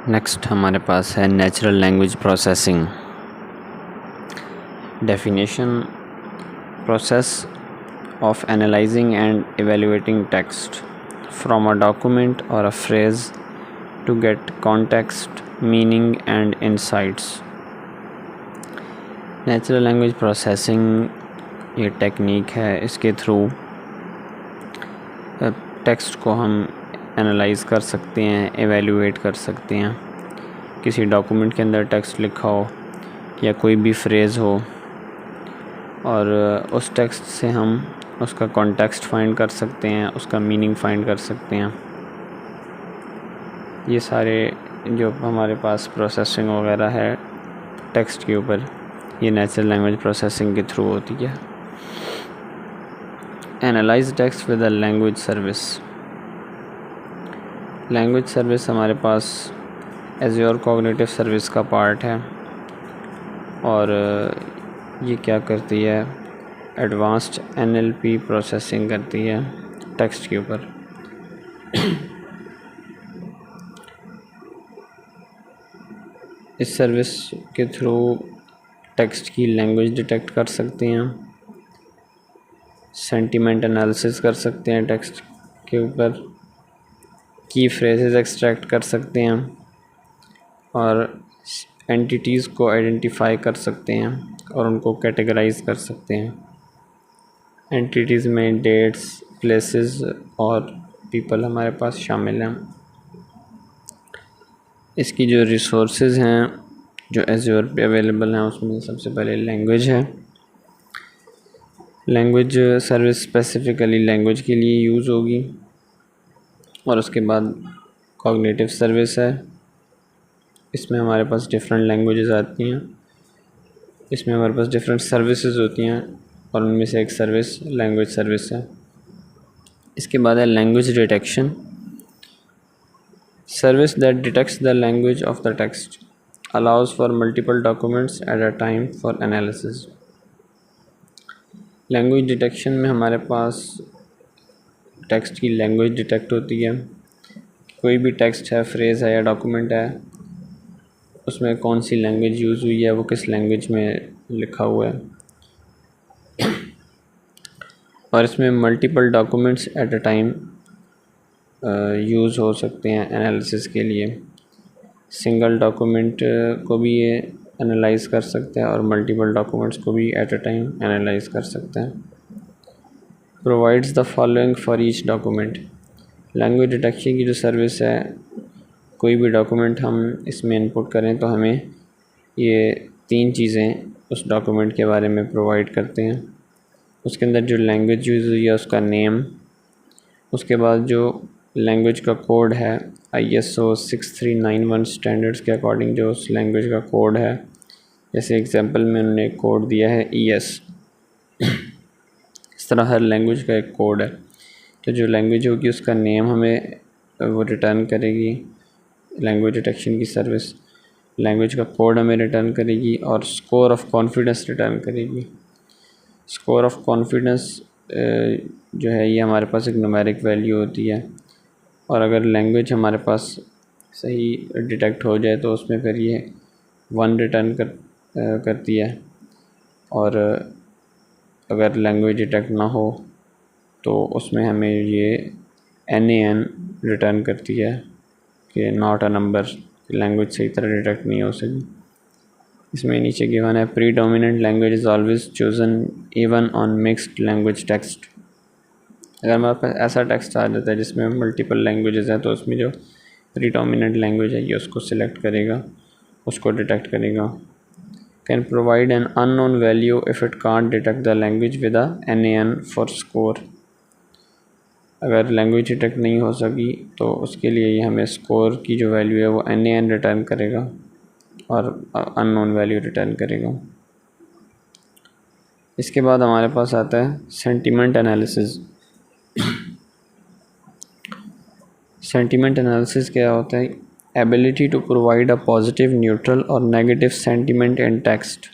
Next हमारे पास है natural language processing. Definition: process of analyzing and evaluating text from a document or a phrase to get context, meaning and insights। Natural language processing ये technique है, इसके through text को हम analyse कर सकते हैं, एवेल्यूएट कर सकते हैं। किसी डॉक्यूमेंट के अंदर टेक्स्ट लिखा हो या कोई भी फ्रेज़ हो और उस टेक्स्ट से हम उसका कॉन्टेक्स्ट फाइंड कर सकते हैं, उसका मीनिंग फाइंड कर सकते हैं। ये सारे जो हमारे पास प्रोसेसिंग वगैरह है टेक्स्ट के ऊपर, ये नेचुरल लैंग्वेज प्रोसेसिंग के थ्रू होती है। Analyse text with a language service. Language service हमारे पास एज़्योर कॉग्निटिव सर्विस का पार्ट है और ये क्या करती है, एडवांस्ड NLP प्रोसेसिंग करती है टेक्स्ट के ऊपर। इस सर्विस के थ्रू टेक्स्ट की लैंग्वेज डिटेक्ट कर सकते हैं, सेंटीमेंट एनालिसिस कर सकते हैं टेक्स्ट के ऊपर, की फ्रेजेस एक्सट्रैक्ट कर सकते हैं और एंटिटीज़ को आइडेंटिफाई कर सकते हैं और उनको कैटेगराइज कर सकते हैं। एंटिटीज़ में डेट्स, प्लेसेस और पीपल हमारे पास शामिल हैं। इसकी जो रिसोर्सेज हैं जो एज़्योर पे अवेलेबल हैं उसमें सबसे पहले लैंग्वेज है। लैंग्वेज सर्विस स्पेसिफ़िकली लैंग्वेज के लिए यूज़ होगी और उसके बाद कॉग्निटिव सर्विस है। इसमें हमारे पास डिफरेंट लैंग्वेजेस आती हैं, इसमें हमारे पास डिफरेंट सर्विसेज होती हैं और उनमें से एक सर्विस लैंग्वेज सर्विस है। इसके बाद है language detection. Service that detects the language of the text allows for multiple documents at a time for analysis। Language detection में हमारे पास टेक्स्ट की लैंग्वेज डिटेक्ट होती है। कोई भी टेक्स्ट है, फ्रेज़ है या डॉक्यूमेंट है, उसमें कौन सी लैंग्वेज यूज़ हुई है, वो किस लैंग्वेज में लिखा हुआ है। और इसमें multiple documents eight a time use हो सकते हैं एनालिसिस के लिए। सिंगल डॉक्यूमेंट को भी ये एनालाइज कर सकते हैं और मल्टीपल डॉक्यूमेंट्स को भी एट अ टाइम एनालाइज कर सकते हैं। Provides the following for each document. Language detection की जो सर्विस है, कोई भी डॉक्यूमेंट हम इसमें इनपुट करें तो हमें ये 3 चीज़ें उस डॉक्यूमेंट के बारे में प्रोवाइड करते हैं। उसके अंदर जो लैंग्वेज यूज़ हुई है उसका नेम, उसके बाद जो लैंग्वेज का कोड है ISO 6391 स्टैंडर्ड्स के अकॉर्डिंग जो उस लैंग्वेज का कोड है, जैसे एग्जांपल में उन्होंने कोड दिया है ES। इस तरह हर लैंग्वेज का एक कोड है, तो जो लैंग्वेज होगी उसका नेम हमें वो रिटर्न करेगी लैंग्वेज डिटेक्शन की सर्विस, लैंग्वेज का कोड हमें रिटर्न करेगी और स्कोर ऑफ कॉन्फिडेंस रिटर्न करेगी। स्कोर ऑफ कॉन्फिडेंस जो है ये हमारे पास एक न्यूमेरिक वैल्यू होती है और अगर लैंग्वेज हमारे पास सही डिटेक्ट हो जाए तो उसमें फिर ये 1 रिटर्न करती है और अगर लैंग्वेज डिटेक्ट ना हो तो उसमें हमें ये NaN रिटर्न करती है कि नॉट अ नंबर, लैंग्वेज सही तरह डिटेक्ट नहीं हो सकी। इसमें नीचे गिवन है predominant language is always chosen even on mixed language text. अगर हमारे पास ऐसा टेक्स्ट आ जाता है जिसमें मल्टीपल लैंग्वेजेस हैं तो उसमें जो प्रीडोमिनेंट लैंग्वेज है ये उसको सिलेक्ट करेगा, उसको डिटेक्ट करेगा। Can provide an unknown value if it can't detect the language with a NaN for score. अगर लैंग्वेज डिटेक्ट नहीं हो सकी तो उसके लिए ये हमें स्कोर की जो वैल्यू है वो NaN रिटर्न करेगा और अननोन वैल्यू रिटर्न करेगा। इसके बाद हमारे पास आता है सेंटीमेंट एनालिसिस। सेंटीमेंट एनालिसिस क्या होता है? Ability to provide a positive, neutral और negative sentiment in text.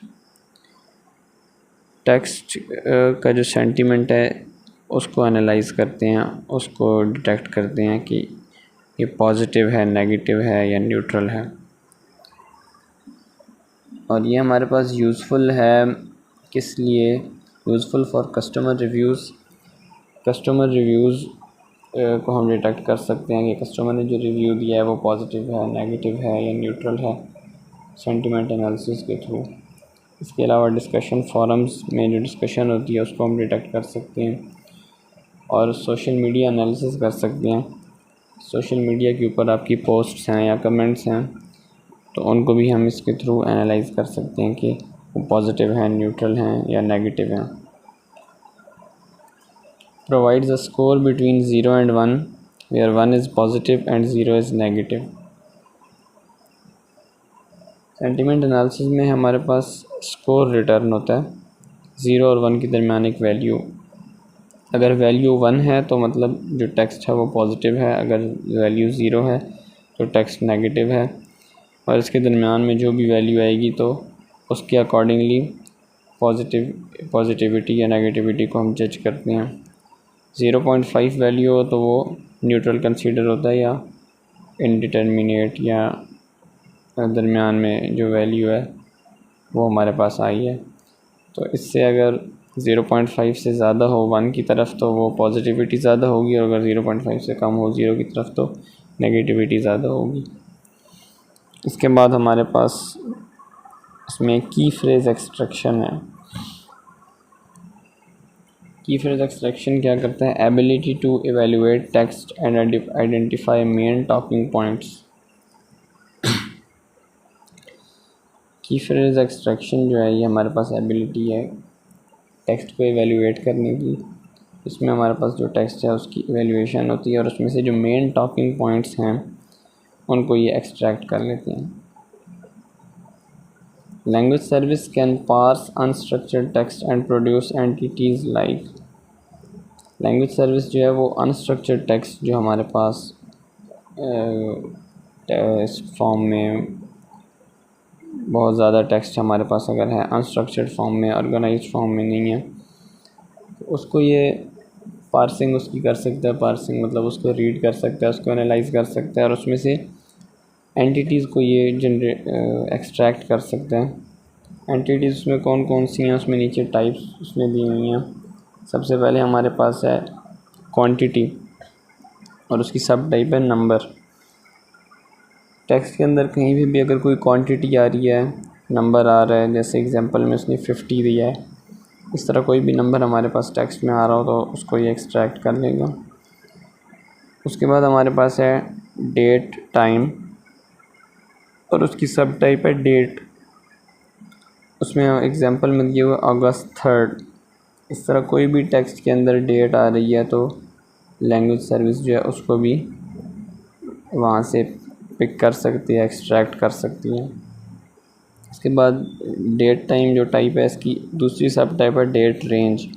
Text का जो सेंटीमेंट है उसको एनालाइज करते हैं, उसको डिटेक्ट करते हैं कि ये पॉजिटिव है, नेगेटिव है या न्यूट्रल है। और ये हमारे पास यूज़फुल है किस लिए? Useful for customer reviews. Customer reviews को हम डिटेक्ट कर सकते हैं कि कस्टमर ने जो रिव्यू दिया है वो पॉजिटिव है, नेगेटिव है या न्यूट्रल है, सेंटिमेंट एनालिसिस के थ्रू। इसके अलावा डिस्कशन फोरम्स में जो डिस्कशन होती है उसको हम डिटेक्ट कर सकते हैं और सोशल मीडिया एनालिसिस कर सकते हैं। सोशल मीडिया के ऊपर आपकी पोस्ट्स हैं या कमेंट्स हैं तो उनको भी हम इसके थ्रू एनालाइज कर सकते हैं कि वो पॉजिटिव हैं, न्यूट्रल हैं या नेगेटिव हैं। Provides a score between 0 and 1 where 1 is positive and 0 is negative। Sentiment analysis में हमारे पास स्कोर रिटर्न होता है 0 और 1 के दरमियान एक वैल्यू। अगर वैल्यू 1 है तो मतलब जो टेक्स्ट है वो पॉजिटिव है, अगर वैल्यू 0 है तो टेक्स्ट नेगेटिव है, और इसके दरमियान में जो भी वैल्यू आएगी तो उसके अकॉर्डिंगली पॉजिटिविटी या नेगेटिविटी को हम जज करते हैं। 0.5 वैल्यू हो तो वो न्यूट्रल कंसीडर होता है या इनडिटर्मिनेट या दरमियान में जो वैल्यू है वो हमारे पास आई है। तो इससे अगर 0.5 से ज़्यादा हो 1 की तरफ तो वो पॉजिटिविटी ज़्यादा होगी, और अगर 0.5 से कम हो 0 की तरफ तो नेगेटिविटी ज़्यादा होगी। इसके बाद हमारे पास इसमें की फ्रेज़ एक्सट्रैक्शन है। की फ्रेज़ एक्सट्रैक्शन क्या करता है? Ability to evaluate text and identify main talking points. Key phrase extraction जो है ये हमारे पास एबिलिटी है टेक्स्ट को एवेल्युएट करने की। इसमें हमारे पास जो टेक्स्ट है उसकी एवेल्युएशन होती है और उसमें से जो मेन टॉकिंग पॉइंट्स हैं उनको ये एक्सट्रैक्ट कर लेते हैं। Language service can parse unstructured text and produce entities like. Language service जो है वो अनस्ट्रक्चर्ड टेक्स्ट जो हमारे पास इस फॉर्म में बहुत ज़्यादा टेक्स्ट हमारे पास अगर है अनस्ट्रक्चर्ड फॉर्म में, ऑर्गेनाइज्ड फॉर्म में नहीं है, तो उसको ये पार्सिंग उसकी कर सकता है। पार्सिंग मतलब उसको रीड कर सकता है, उसको एनालाइज कर सकता है और उसमें से एंटिटीज़ को ये एक्सट्रैक्ट कर सकता है। एंटिटीज़ उसमें कौन कौन सी हैं उसमें नीचे टाइप्स उसमें दी हुई हैं। सबसे पहले हमारे पास है क्वांटिटी और उसकी सब टाइप है नंबर। टेक्स्ट के अंदर कहीं भी अगर कोई क्वांटिटी आ रही है, नंबर आ रहा है, जैसे एग्जांपल में उसने 50 दिया है, इस तरह कोई भी नंबर हमारे पास टेक्स्ट में आ रहा हो तो उसको ये एक्सट्रैक्ट कर लेगा। उसके बाद हमारे पास है डेट, टाइम और उसकी सब टाइप है डेट। उसमें एग्जांपल में दिया हुआ अगस्त 3। इस तरह कोई भी टेक्स्ट के अंदर डेट आ रही है तो लैंग्वेज सर्विस जो है उसको भी वहाँ से पिक कर सकती है, एक्सट्रैक्ट कर सकती है। इसके बाद डेट टाइम जो टाइप है इसकी दूसरी सब टाइप है डेट रेंज।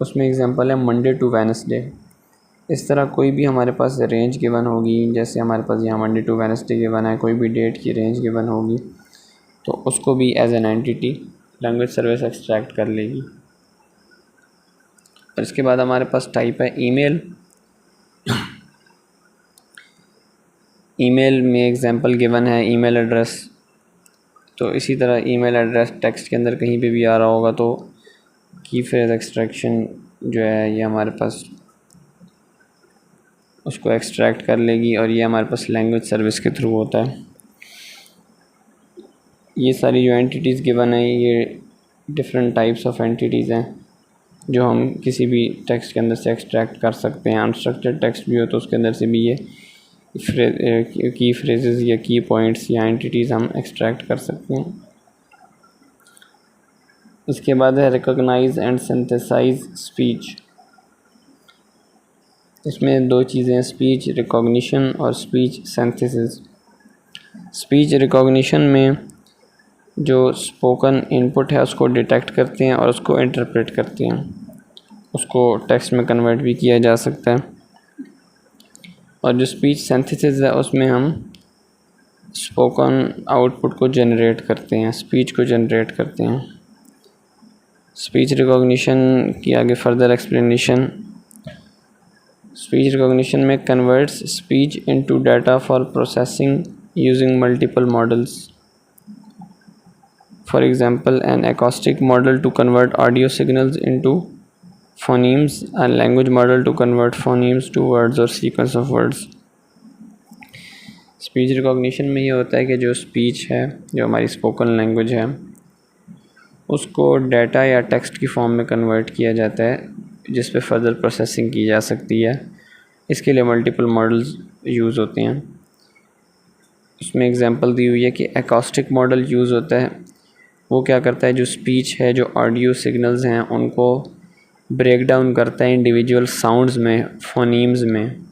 उसमें एग्जांपल है मंडे टू वेडनेसडे। इस तरह कोई भी हमारे पास रेंज गिवन होगी, जैसे हमारे पास यहाँ मंडे टू वेडनेसडे गिवन है, कोई भी डेट की रेंज गिवन होगी तो उसको भी as an entity language service extract कर लेगी। और इसके बाद हमारे पास टाइप है ईमेल। ईमेल में एग्जांपल गिवन है ईमेल एड्रेस। तो इसी तरह ईमेल एड्रेस टेक्स्ट के अंदर कहीं पे भी आ रहा होगा तो की फ्रेज एक्सट्रैक्शन जो है ये हमारे पास उसको एक्सट्रैक्ट कर लेगी और ये हमारे पास लैंग्वेज सर्विस के थ्रू होता है। ये सारी जो एंटिटीज़ गिवन है ये डिफरेंट टाइप्स ऑफ एंटिटीज़ हैं जो हम किसी भी टेक्स्ट के अंदर से एक्सट्रैक्ट कर सकते हैं। अनस्ट्रक्चर्ड टेक्स्ट भी हो तो उसके अंदर से भी ये की फ्रेजेस या की पॉइंट्स या एंटिटीज़ हम एक्सट्रैक्ट कर सकते हैं। इसके बाद है रिकॉग्नाइज एंड सिंथेसाइज स्पीच। इसमें दो चीज़ें हैं, स्पीच रिकॉग्निशन और स्पीच सिंथेसिस। स्पीच रिकॉग्निशन में जो स्पोकन इनपुट है उसको डिटेक्ट करते हैं और उसको इंटरप्रेट करते हैं, उसको टेक्स्ट में कन्वर्ट भी किया जा सकता है। और जो स्पीच सिंथेसिस है उसमें हम स्पोकन आउटपुट को जनरेट करते हैं, स्पीच को जनरेट करते हैं। स्पीच रिकॉग्निशन की आगे फर्दर एक्सप्लेनेशन स्पीच रिकॉग्निशन में converts speech into data for processing using multiple models. For example, an acoustic model to convert audio signals into phonemes, a language model to convert phonemes to words or sequence of words. Speech recognition में ये होता है कि जो speech है, जो हमारी spoken language है, उसको डाटा या टेक्स्ट की फॉर्म में कन्वर्ट किया जाता है जिस पे फर्दर प्रोसेसिंग की जा सकती है. इसके लिए मल्टीपल मॉडल्स यूज़ होते हैं. उसमें एग्जांपल दी हुई है कि एकॉस्टिक मॉडल यूज़ होता है. वो क्या करता है, जो स्पीच है, जो ऑडियो सिग्नल्स हैं, उनको ब्रेक डाउन करता है इंडिविजुअल साउंड्स में, फोनीम्स में,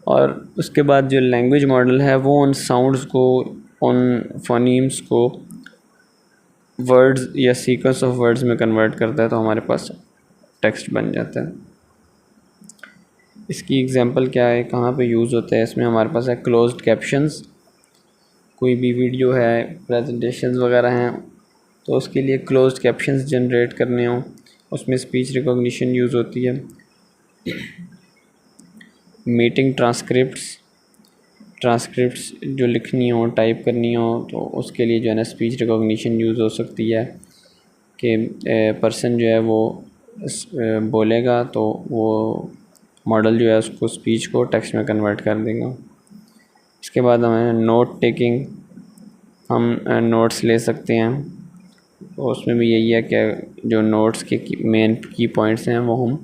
और उसके बाद जो लैंग्वेज मॉडल है वो उन साउंड्स को, उन फोनीम्स को वर्ड्स या सीक्वेंस ऑफ वर्ड्स में कन्वर्ट करता है, तो हमारे पास टेक्स्ट बन जाता है. इसकी एग्जांपल क्या है, कहाँ पे यूज़ होता है? इसमें हमारे पास है क्लोज्ड कैप्शंस. कोई भी वीडियो है, प्रेजेंटेशंस वगैरह हैं, तो उसके लिए क्लोज्ड कैप्शंस जनरेट करने हों, उसमें स्पीच रिकॉग्निशन यूज़ होती है. मीटिंग ट्रांसक्रिप्ट्स जो लिखनी हो, टाइप करनी हो, तो उसके लिए जो है ना स्पीच रिकॉग्निशन यूज़ हो सकती है कि पर्सन जो है वो बोलेगा तो वो मॉडल जो है उसको स्पीच को टेक्स्ट में कन्वर्ट कर देगा. इसके बाद हमें नोट टेकिंग, हम नोट्स ले सकते हैं, तो उसमें भी यही है कि जो नोट्स के मेन की पॉइंट्स हैं वो हम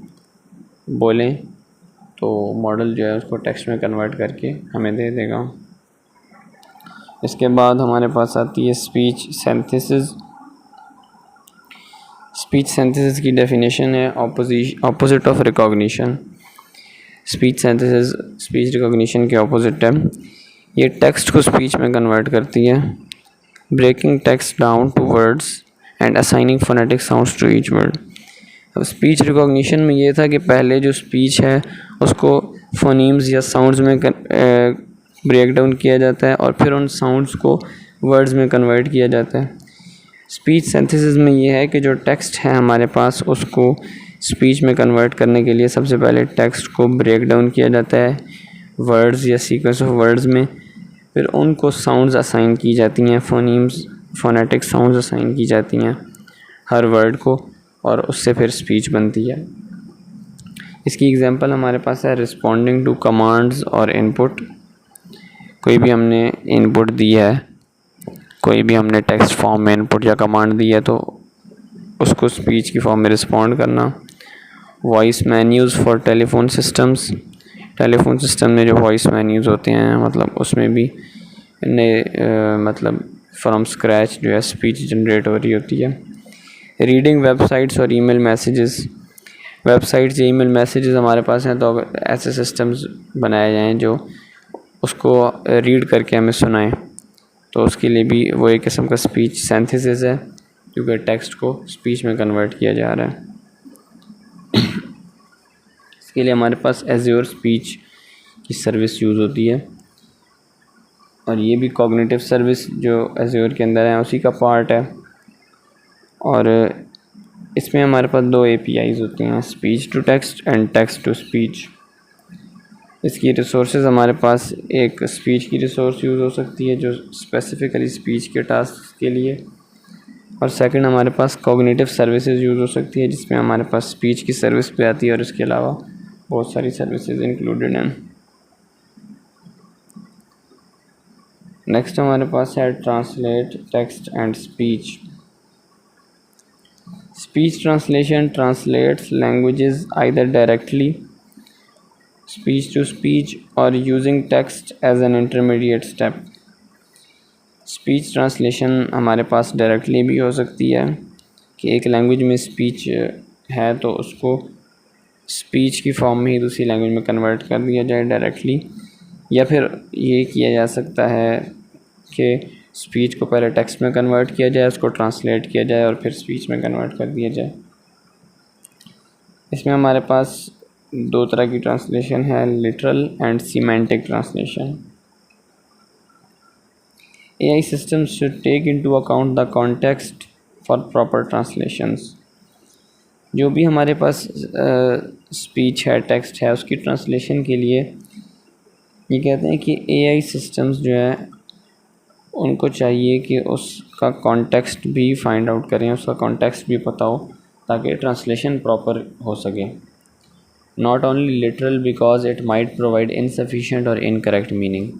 बोलें तो मॉडल जो है उसको टेक्स्ट में कन्वर्ट करके हमें दे देगा. इसके बाद हमारे पास आती है स्पीच सिंथेसिस. स्पीच सिंथेसिस की डेफिनेशन है opposite of recognition. Speech synthesis speech recognition के ऑपोजिट है. ये टेक्स्ट को स्पीच में कन्वर्ट करती है, breaking text down to words and assigning phonetic sounds to each word. अब स्पीच रिकॉग्निशन में ये था कि पहले जो स्पीच है उसको फोनीम्स या साउंड्स में ब्रेक डाउन किया जाता है और फिर उन साउंड्स को वर्ड्स में कन्वर्ट किया जाता है. स्पीच सिंथेसिस में ये है कि जो टेक्स्ट है हमारे पास, उसको स्पीच में कन्वर्ट करने के लिए सबसे पहले टेक्स्ट को ब्रेक डाउन किया जाता है वर्ड्स या सीक्वेंस ऑफ वर्ड्स में, फिर उनको साउंड्स असाइन की जाती हैं, फोनीम्स, फोनेटिक साउंड्स असाइन की जाती हैं हर वर्ड को, और उससे फिर स्पीच बनती है. इसकी एग्जांपल हमारे पास है रिस्पोंडिंग टू कमांड्स और इनपुट. कोई भी हमने इनपुट दी है, कोई भी हमने टेक्स्ट फॉर्म में इनपुट या कमांड दी है, तो उसको स्पीच की फॉर्म में रिस्पॉन्ड करना. Voice menus for telephone systems. Telephone system में जो वॉइस मेन्यूज़ होते हैं, मतलब उसमें भी मतलब फ्रॉम स्क्रैच जो है स्पीच जनरेट हो रही होती है. रीडिंग वेबसाइट्स और ईमेल मैसेजेस. वेबसाइट्स या ईमेल मैसेजेस हमारे पास हैं, तो अगर ऐसे सिस्टम्स बनाए जाएं जो उसको रीड करके हमें सुनाएं, तो उसके लिए भी वो एक किस्म का स्पीच सिंथेसिस है, क्योंकि टेक्स्ट को स्पीच में कन्वर्ट किया जा रहा है. इसके लिए हमारे पास एज़्योर स्पीच की सर्विस यूज़ होती है, और ये भी कॉग्निटिव सर्विस जो एज़्योर के अंदर है उसी का पार्ट है. और इसमें हमारे पास 2 APIs होती हैं, speech to text and text to speech. इसकी रिसोर्सेज हमारे पास एक स्पीच की रिसोर्स यूज़ हो सकती है जो स्पेसिफ़िकली स्पीच के टास्क के लिए, और सेकंड हमारे पास कॉग्निटिव सर्विसेज यूज़ हो सकती है जिसमें हमारे पास स्पीच की सर्विस भी आती है और इसके अलावा बहुत सारी सर्विसेज इंक्लूडेड हैं. नेक्स्ट हमारे पास है translate text and speech. Speech translation translates languages either directly speech to speech और using text as an intermediate step. Speech translation हमारे पास डायरेक्टली भी हो सकती है कि एक लैंग्वेज में स्पीच है तो उसको स्पीच की फॉर्म में ही दूसरी लैंग्वेज में कन्वर्ट कर दिया जाए डायरेक्टली, या फिर ये किया जा सकता है कि स्पीच को पहले टेक्स्ट में कन्वर्ट किया जाए, उसको ट्रांसलेट किया जाए और फिर स्पीच में कन्वर्ट कर दिया जाए. इसमें हमारे पास 2 तरह की ट्रांसलेशन है, literal and semantic translation. AI systems should take into account the context for proper translations. जो भी हमारे पास स्पीच है, टेक्स्ट है, उसकी ट्रांसलेशन के लिए ये कहते हैं कि एआई सिस्टम्स जो है उनको चाहिए कि उसका कॉन्टेक्स्ट भी फाइंड आउट करें, उसका कॉन्टेक्स्ट भी पता हो ताकि ट्रांसलेशन प्रॉपर हो सके। Not only literal because it might provide insufficient और इनकरेक्ट मीनिंग।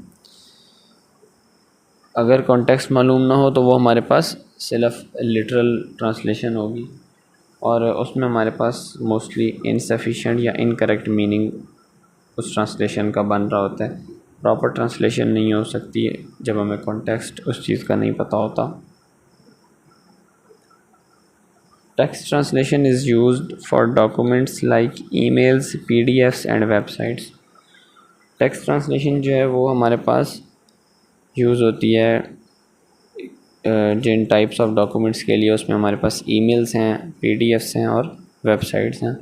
अगर कॉन्टेक्स्ट मालूम ना हो तो वो हमारे पास सिर्फ लिटरल ट्रांसलेशन होगी और उसमें हमारे पास मोस्टली इनसफिशिएंट या इनकरेक्ट मीनिंग उस ट्रांसलेशन का बन रहा होता है। प्रॉपर ट्रांसलेशन नहीं हो सकती है जब हमें कॉन्टेक्स्ट उस चीज़ का नहीं पता होता। Text translation is used for documents like emails, PDFs and websites. Text translation जो है वो हमारे पास यूज़ होती है जिन टाइप्स ऑफ डॉक्यूमेंट्स के लिए, उसमें हमारे पास ईमेल्स हैं, पीडीएफ्स हैं और वेबसाइट्स हैं।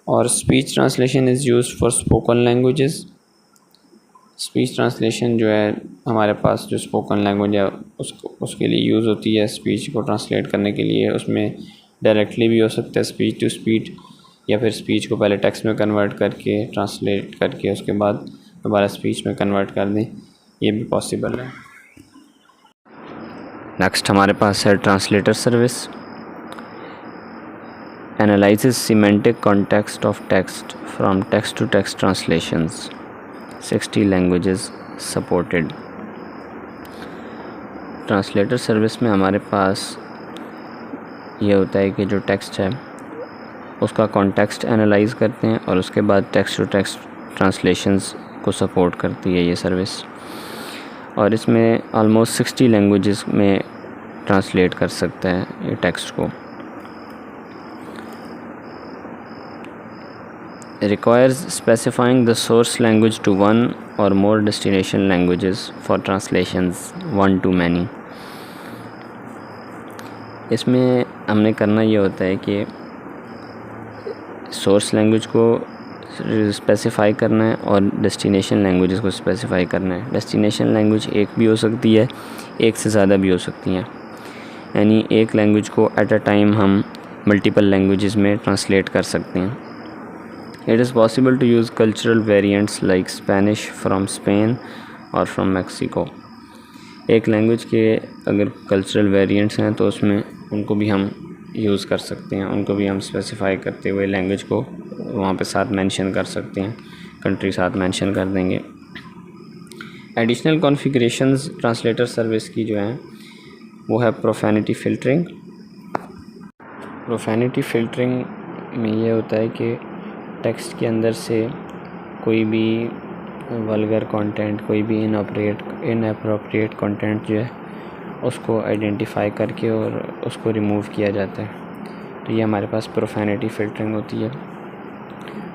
और speech translation is used for spoken languages. Speech translation जो है हमारे पास जो स्पोकन लैंग्वेज है उसके लिए यूज़ होती है स्पीच को ट्रांसलेट करने के लिए। उसमें डायरेक्टली भी हो सकता है स्पीच टू स्पीच, या फिर स्पीच को पहले टेक्स्ट में कन्वर्ट करके ट्रांसलेट करके उसके बाद दोबारा स्पीच में कन्वर्ट कर दें, ये भी पॉसिबल है। नेक्स्ट हमारे पास है translator service. Analyzes semantic context of text from text to text translations, 60 languages supported. Translator service में हमारे पास ये होता है कि जो टेक्स्ट है उसका कॉन्टेक्स्ट एनालाइज करते हैं और उसके बाद टेक्स्ट टू टेक्स्ट ट्रांसलेशंस को सपोर्ट करती है ये सर्विस, और इसमें ऑलमोस्ट 60 लैंग्वेजेस में ट्रांसलेट कर सकता है ये टेक्स्ट को। requires specifying the source language to one or more destination languages for translations one to many। इसमें हमने करना ये होता है कि सोर्स लैंग्वेज को स्पेसिफ़ाई करना है और डेस्टिनेशन लैंग्वेजेस को स्पेसिफ़ाई करना है। डेस्टिनेशन लैंग्वेज एक भी हो सकती है, एक से ज़्यादा भी हो सकती हैं, यानी एक लैंग्वेज को एट अ टाइम हम मल्टीपल लैंग्वेजेस में ट्रांसलेट कर सकते हैं। It is possible to use cultural variants like Spanish from Spain और from Mexico। एक लैंग्वेज के अगर कल्चरल वेरिएंट्स हैं तो उसमें उनको भी हम यूज़ कर सकते हैं, उनको भी हम स्पेसिफ़ाई करते हुए लैंग्वेज को वहाँ पे साथ मेंशन कर सकते हैं, कंट्री साथ मेंशन कर देंगे। एडिशनल कॉन्फ़िगरेशंस ट्रांसलेटर सर्विस की जो हैं वो है प्रोफेनिटी फ़िल्टरिंग। प्रोफेनिटी फ़िल्टरिंग में ये होता है कि टेक्स्ट के अंदर से कोई भी वल्गर कंटेंट, कोई भी इनअप्रोप्रिएट कंटेंट जो है उसको आइडेंटिफाई करके और उसको रिमूव किया जाता है। तो ये हमारे पास प्रोफेनिटी फ़िल्टरिंग होती है।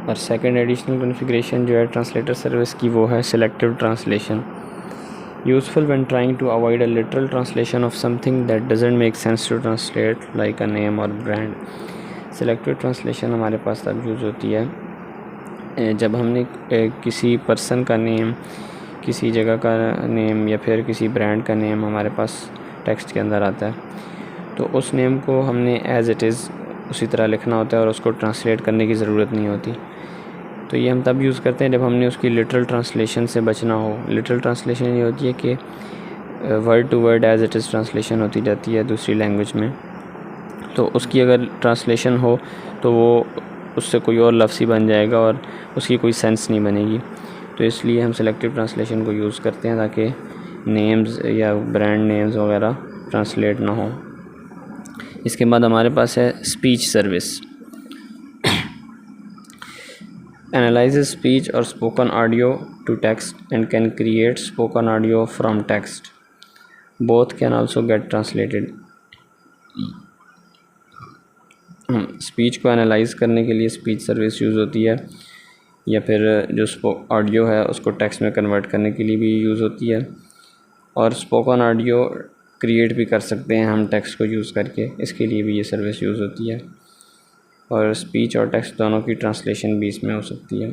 और सेकंड एडिशनल कॉन्फ़िगरेशन जो है ट्रांसलेटर सर्विस की वो है selective translation. Useful when trying to avoid a literal translation of something that doesn't make sense to translate like a name और ब्रांड। सिलेक्टिव ट्रांसलेशन हमारे पास तब यूज़ होती है जब हमने किसी पर्सन का नेम, किसी जगह का नेम या फिर किसी ब्रांड का नेम हमारे पास टेक्स्ट के अंदर आता है तो उस नेम को हमने एज़ इट इज़ उसी तरह लिखना होता है और उसको ट्रांसलेट करने की ज़रूरत नहीं होती। तो ये हम तब यूज़ करते हैं जब हमने उसकी लिटरल ट्रांसलेशन से बचना हो। लिटरल ट्रांसलेशन ये होती है कि word to word as it is translation होती जाती है दूसरी लैंग्वेज में, तो उसकी अगर ट्रांसलेशन हो तो वो उससे कोई और लफ्ज़ ही बन जाएगा और उसकी कोई सेंस नहीं बनेगी। तो इसलिए हम सेलेक्टिव ट्रांसलेशन को यूज़ करते हैं ताकि नेम्स या ब्रांड नेम्स वगैरह ट्रांसलेट ना हो। इसके बाद हमारे पास है स्पीच सर्विस। एनालाइजेस स्पीच और spoken audio to text and can create spoken audio from text. Both can also get translated. Speech को एनालाइज करने के लिए स्पीच सर्विस यूज़ होती है, या फिर जो ऑडियो है उसको टेक्स्ट में कन्वर्ट करने के लिए भी यूज़ होती है, और स्पोकन ऑडियो क्रिएट भी कर सकते हैं हम टेक्स्ट को यूज़ करके, इसके लिए भी ये सर्विस यूज़ होती है। और स्पीच और टेक्स्ट दोनों की ट्रांसलेशन भी इसमें हो सकती है।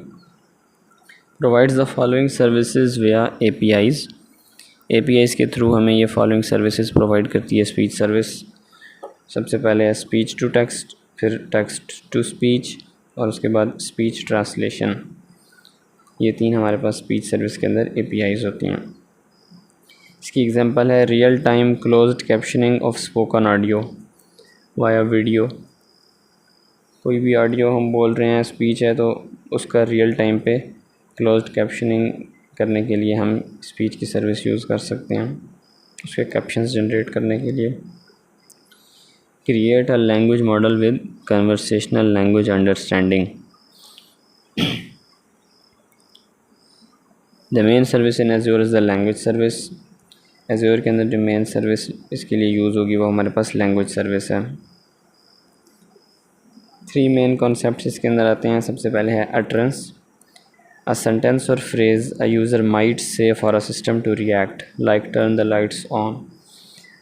प्रोवाइड्स द फॉलोइंग सर्विसेज विया APIs। APIs के थ्रू हमें ये फॉलोइंग सर्विसेज प्रोवाइड करती है स्पीच सर्विस। सबसे पहले है स्पीच टू टेक्स्ट। फिर टेक्स्ट टू स्पीच और उसके बाद स्पीच ट्रांसलेशन। ये 3 हमारे पास स्पीच सर्विस के अंदर APIs होती हैं। इसकी एग्जांपल है real time closed captioning of spoken audio via video. कोई भी ऑडियो हम बोल रहे हैं, स्पीच है, तो उसका रियल टाइम पे क्लोज्ड कैप्शनिंग करने के लिए हम स्पीच की सर्विस यूज़ कर सकते हैं, उसके कैप्शंस जनरेट करने के लिए। Create a language model with conversational language understanding. The main service in azure is the language service. Azure के अंदर जो मेन सर्विस इसके लिए यूज़ होगी वो हमारे पास लैंग्वेज सर्विस है। 3 मेन कॉन्सेप्ट्स इसके अंदर आते हैं। सबसे पहले है अटरेंस। अ सेंटेंस और phrase a user might say for a system to react like turn the lights on.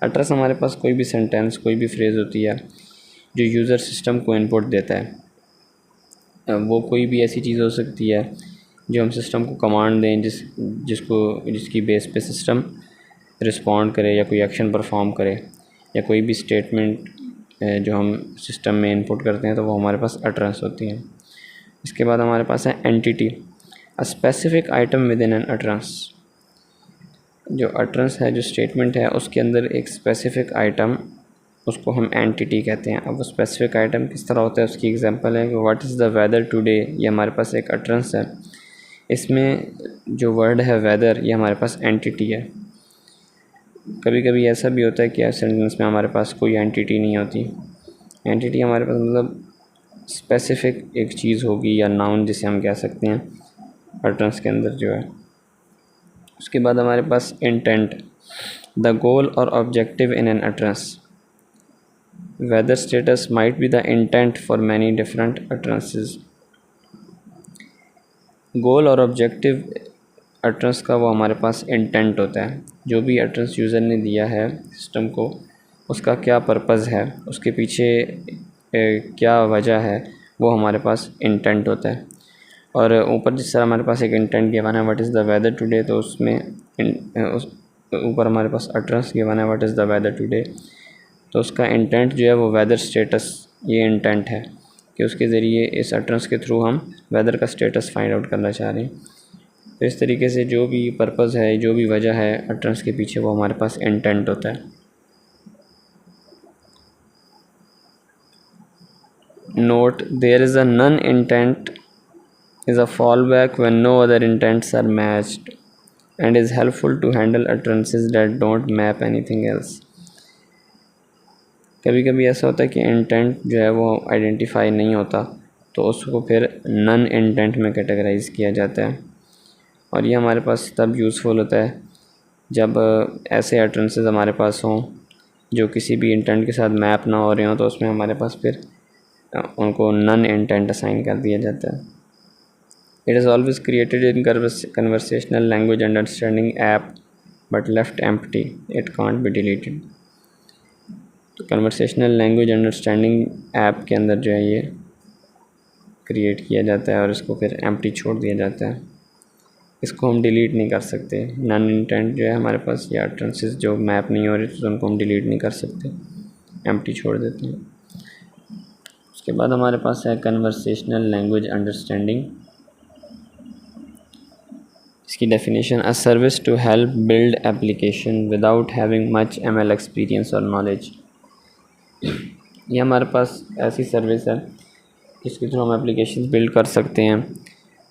Utterance हमारे पास कोई भी सेंटेंस, कोई भी फ्रेज़ होती है जो यूज़र सिस्टम को इनपुट देता है। वो कोई भी ऐसी चीज़ हो सकती है जो हम सिस्टम को कमांड दें, जिसकी बेस पे सिस्टम रिस्पॉन्ड करे या कोई एक्शन परफॉर्म करे, या कोई भी स्टेटमेंट जो हम सिस्टम में इनपुट करते हैं, तो वो हमारे पास अटरेंस होती है। इसके बाद हमारे पास है entity, a specific item with in an utterance. जो अटरेंस है, जो स्टेटमेंट है, उसके अंदर एक स्पेसिफिक आइटम, उसको हम एंटिटी कहते हैं। अब वो स्पेसिफिक आइटम किस तरह होता है, उसकी एग्जांपल है कि what is the weather today. ये हमारे पास एक अटरेंस है। इसमें जो वर्ड है वेदर, ये हमारे पास एंटिटी है। कभी कभी ऐसा भी होता है कि सेंटेंस में हमारे पास कोई एंटिटी नहीं होती। एंटिटी हमारे पास मतलब स्पेसिफिक एक चीज़ होगी या नाउन जिसे हम कह सकते हैं अटरेंस के अंदर जो है। उसके बाद हमारे पास इंटेंट, द गोल और objective in an utterance. Weather status might be the intent for many different utterances. Goal और ऑब्जेक्टिव अटरेंस का वो हमारे पास इंटेंट होता है। जो भी अटरेंस यूज़र ने दिया है सिस्टम को, उसका क्या पर्पज़ है, उसके पीछे क्या वजह है, वो हमारे पास इंटेंट होता है। और ऊपर जिस तरह हमारे पास एक इंटेंट गिवन है what is the weather today, तो उसमें उस ऊपर हमारे पास अटरेंस गिवन है what is the weather today, तो उसका इंटेंट जो है वो वेदर स्टेटस, ये इंटेंट है कि उसके ज़रिए इस अटरेंस के थ्रू हम वेदर का स्टेटस फाइंड आउट करना चाह रहे हैं। तो इस तरीके से जो भी पर्पज़ है, जो भी वजह है अटरेंस के पीछे, वो हमारे पास इंटेंट होता है। Note, there is a none intent is a fallback when no other intents are matched and is helpful to handle utterances that don't map anything else। कभी कभी ऐसा होता है कि इंटेंट जो है वो आइडेंटिफाई नहीं होता, तो उसको फिर नन इंटेंट में कैटेगराइज किया जाता है। और ये हमारे पास तब यूज़फुल होता है जब ऐसे अटरेंसेस हमारे पास हों जो किसी भी इंटेंट के साथ मैप ना हो रहे हों, तो उसमें हमारे पास फिर उनको नन इंटेंट असाइन कर दिया जाता है। It is always created in conversational language understanding app but left empty. It can't be deleted। तो conversational language understanding app के अंदर जो है ये क्रिएट किया जाता है और इसको फिर empty छोड़ दिया जाता है। इसको हम डिलीट नहीं कर सकते। नॉन इंटेंट जो है हमारे पास, या अटरेंसेस जो मैप नहीं हो रही, तो उनको हम डिलीट नहीं कर सकते, empty छोड़ देते हैं। उसके बाद हमारे पास है conversational language understanding। इसकी definition, a service to help build application without having much ML experience और नॉलेज। ये हमारे पास ऐसी सर्विस है जिसके थ्रू हम एप्लीकेशन बिल्ड कर सकते हैं।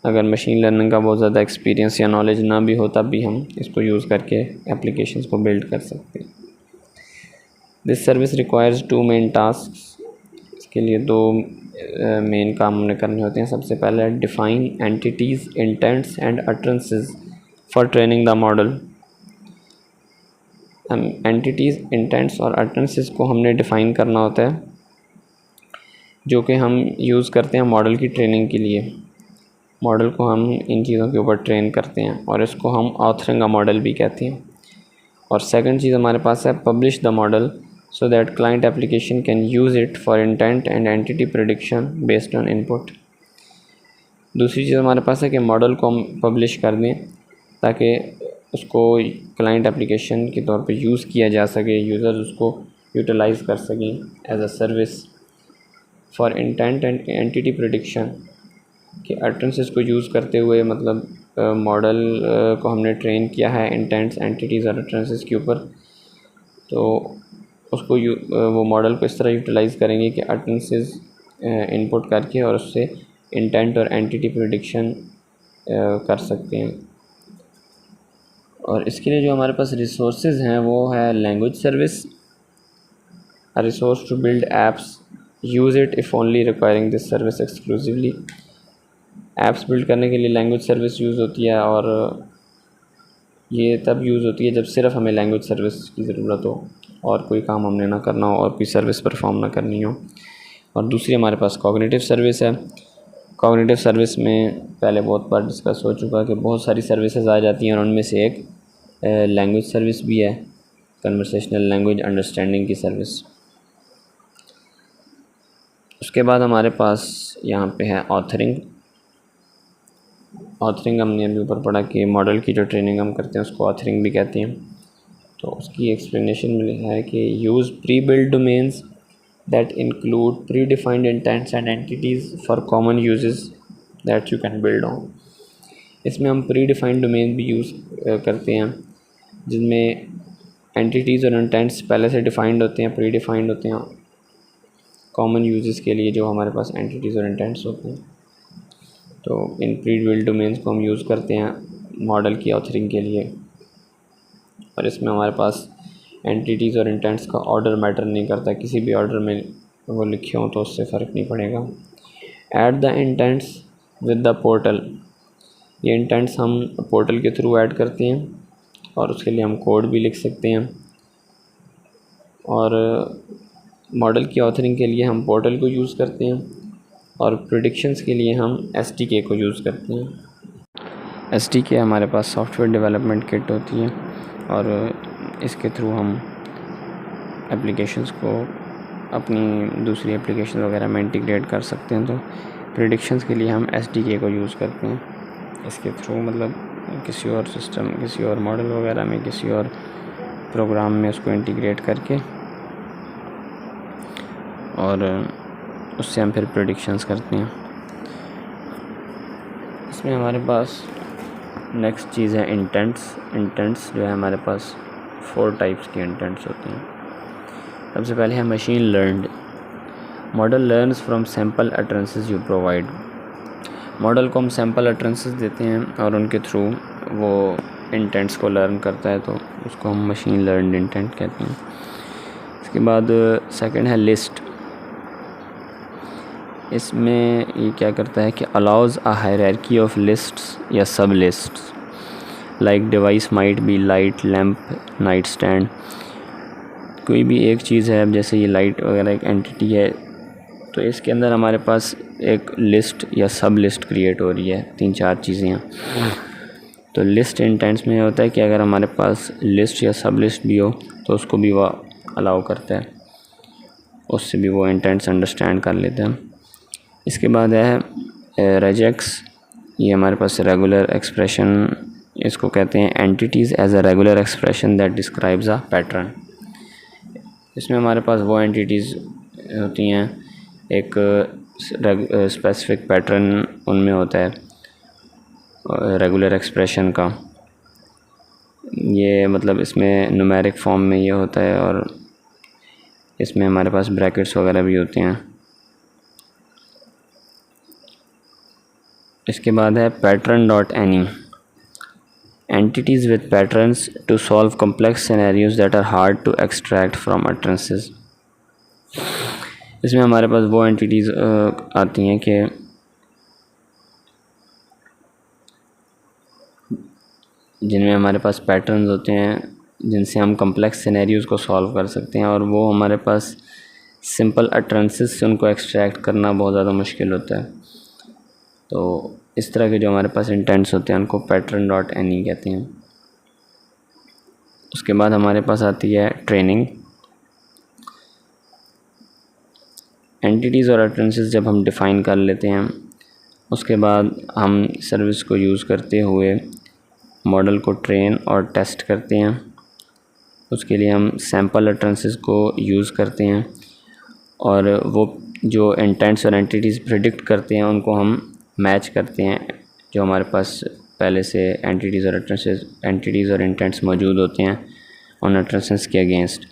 अगर मशीन लर्निंग का बहुत ज़्यादा एक्सपीरियंस या नॉलेज ना भी हो, तब भी हम इसको यूज़ करके एप्लीकेशंस को बिल्ड कर सकते हैं। This service requires 2 main task. इसके लिए 2 मेन काम हमने करने होते हैं। सबसे पहले define entities, intends and utterances for training the model. हम एंटिटीज़, इंटेंट्स और अटरेंसेस को हमने डिफ़ाइन करना होता है, जो कि हम यूज़ करते हैं मॉडल की ट्रेनिंग के लिए। मॉडल को हम इन चीज़ों के ऊपर ट्रेन करते हैं और इसको हम ऑथरिंग अ मॉडल भी कहते हैं। और सेकंड चीज़ हमारे पास है publish the model so that client application can use it for intent and entity prediction based on input। दूसरी चीज़ हमारे पास है कि मॉडल को हम पब्लिश कर दें ताकि उसको क्लाइंट एप्लीकेशन के तौर पे यूज़ किया जा सके, यूज़र उसको यूटिलाइज़ कर सकें as a service for intent and entity prediction कि अटरेंसेस को यूज़ करते हुए मतलब मॉडल को हमने ट्रेन किया है इंटेंट्स एंटिटीज़ और अटरेंसेस के ऊपर, तो उसको वो मॉडल को इस तरह यूटिलाइज़ करेंगे कि अटरेंसेस इनपुट करके और उससे इंटेंट और एंटिटी प्रेडिक्शन कर सकते हैं। और इसके लिए जो हमारे पास रिसोर्सेज हैं वो है language service, a resource to build apps, use it if only requiring this service exclusively. Apps build करने के लिए लैंग्वेज सर्विस यूज़ होती है और ये तब यूज़ होती है जब सिर्फ हमें लैंग्वेज सर्विस की ज़रूरत हो और कोई काम हमने ना करना हो और कोई सर्विस परफॉर्म ना करनी हो। और दूसरी हमारे पास कॉग्निटिव सर्विस है। कॉग्निटिव सर्विस में पहले बहुत बार डिस्कस हो चुका है कि बहुत सारी सर्विसेज आ जाती हैं और उनमें से एक लैंग्वेज सर्विस भी है, कन्वर्सेशनल लैंग्वेज अंडरस्टैंडिंग की सर्विस। उसके बाद हमारे पास यहाँ पे है ऑथरिंग। ऑथरिंग हमने अभी ऊपर पढ़ा कि मॉडल की जो ट्रेनिंग हम करते हैं उसको ऑथरिंग भी कहते हैं। तो उसकी एक्सप्लेनेशन में है कि use pre build domains that include pre defined intends and entities for common uses that you can build on. इसमें हम प्री डिफाइंड डोमेन भी यूज़ करते हैं जिनमें एंटिटीज़ और इंटेंट्स पहले से डिफाइंड होते हैं, प्री डिफाइंड होते हैं कॉमन यूजेस के लिए जो हमारे पास एंटिटीज़ और इंटेंट्स होते हैं। तो इन प्री बिल्ड डोमेन्स को हम यूज़ करते हैं मॉडल की ऑथरिंग के लिए। और इसमें हमारे पास एंटिटीज़ और इंटेंट्स का ऑर्डर मैटर नहीं करता, किसी भी ऑर्डर में वो लिखे हों तो उससे फ़र्क नहीं पड़ेगा। Add the intends with the portal, ये इंटेंट्स हम पोर्टल के थ्रू ऐड करते हैं और उसके लिए हम कोड भी लिख सकते हैं। और मॉडल की ऑथरिंग के लिए हम पोर्टल को यूज़ करते हैं और प्रेडिक्शंस के लिए हम SDK को यूज़ करते हैं। SDK हमारे पास सॉफ्टवेयर डेवलपमेंट किट होती है और इसके थ्रू हम एप्लीकेशंस को अपनी दूसरी एप्लीकेशन वगैरह में इंटीग्रेट कर सकते हैं। तो प्रेडिक्शंस के लिए हम SDK को यूज़ करते हैं। इसके थ्रू मतलब किसी और सिस्टम, किसी और मॉडल वगैरह में, किसी और प्रोग्राम में उसको इंटीग्रेट करके और उससे हम फिर प्रेडिक्शंस करते हैं। इसमें हमारे पास नेक्स्ट चीज़ है इंटेंट्स। इंटेंट्स जो है हमारे पास 4 टाइप्स के इंटेंट्स होते हैं। सबसे पहले है machine learned. Model learns from sample utterances you provide. Model को हम सैम्पल अटरेंसेस देते हैं और उनके थ्रू वो इंटेंट्स को लर्न करता है, तो उसको हम मशीन लर्नड इंटेंट कहते हैं। इसके बाद सेकंड है लिस्ट। इसमें ये क्या करता है कि allows a hierarchy of lists या सब lists like device might be light, lamp, night stand. कोई भी एक चीज़ है, अब जैसे ये लाइट वगैरह एक एंटिटी है, तो इसके अंदर हमारे पास एक लिस्ट या सब लिस्ट क्रिएट हो रही है, 3-4 चीज़ें हैं। तो लिस्ट इंटेंट्स में होता है कि अगर हमारे पास लिस्ट या सब लिस्ट भी हो तो उसको भी वो अलाउ करता है, उससे भी वो इंटेंट्स अंडरस्टैंड कर लेते हैं। इसके बाद है रेजेक्स। ये हमारे पास रेगुलर एक्सप्रेशन, इसको कहते हैं entities as a regular expression that describes a pattern. इसमें हमारे पास वो एंटिटीज़ होती हैं, एक स्पेसिफिक पैटर्न उनमें होता है रेगुलर एक्सप्रेशन का। ये मतलब इसमें न्यूमेरिक फॉर्म में ये होता है और इसमें हमारे पास ब्रैकेट्स वगैरह भी होते हैं। इसके बाद है pattern dot any. Entities with patterns to solve complex scenarios that are hard to extract from utterances. इसमें हमारे पास वो एंटिटीज़ आती हैं कि जिनमें हमारे पास पैटर्न्स होते हैं जिनसे हम कॉम्प्लेक्स सिनेरियोज को सॉल्व कर सकते हैं, और वो हमारे पास सिंपल अटरेंसेस से उनको एक्सट्रैक्ट करना बहुत ज़्यादा मुश्किल होता है। तो इस तरह के जो हमारे पास इंटेंट्स होते हैं उनको पैटर्न डॉट एनी कहते हैं। उसके बाद हमारे पास आती है ट्रेनिंग। एंटिटीज़ और अटरेंसेस जब हम डिफ़ाइन कर लेते हैं उसके बाद हम सर्विस को यूज़ करते हुए मॉडल को ट्रेन और टेस्ट करते हैं। उसके लिए हम सैम्पल अटरेंसेस को यूज़ करते हैं और वो जो इंटेंट्स और एंटिटीज़ प्रेडिक्ट करते हैं उनको हम मैच करते हैं, जो हमारे पास पहले से एंटिटीज़ और इंटेंट्स मौजूद होते हैं उन अट्रेंसेस के अगेंस्ट,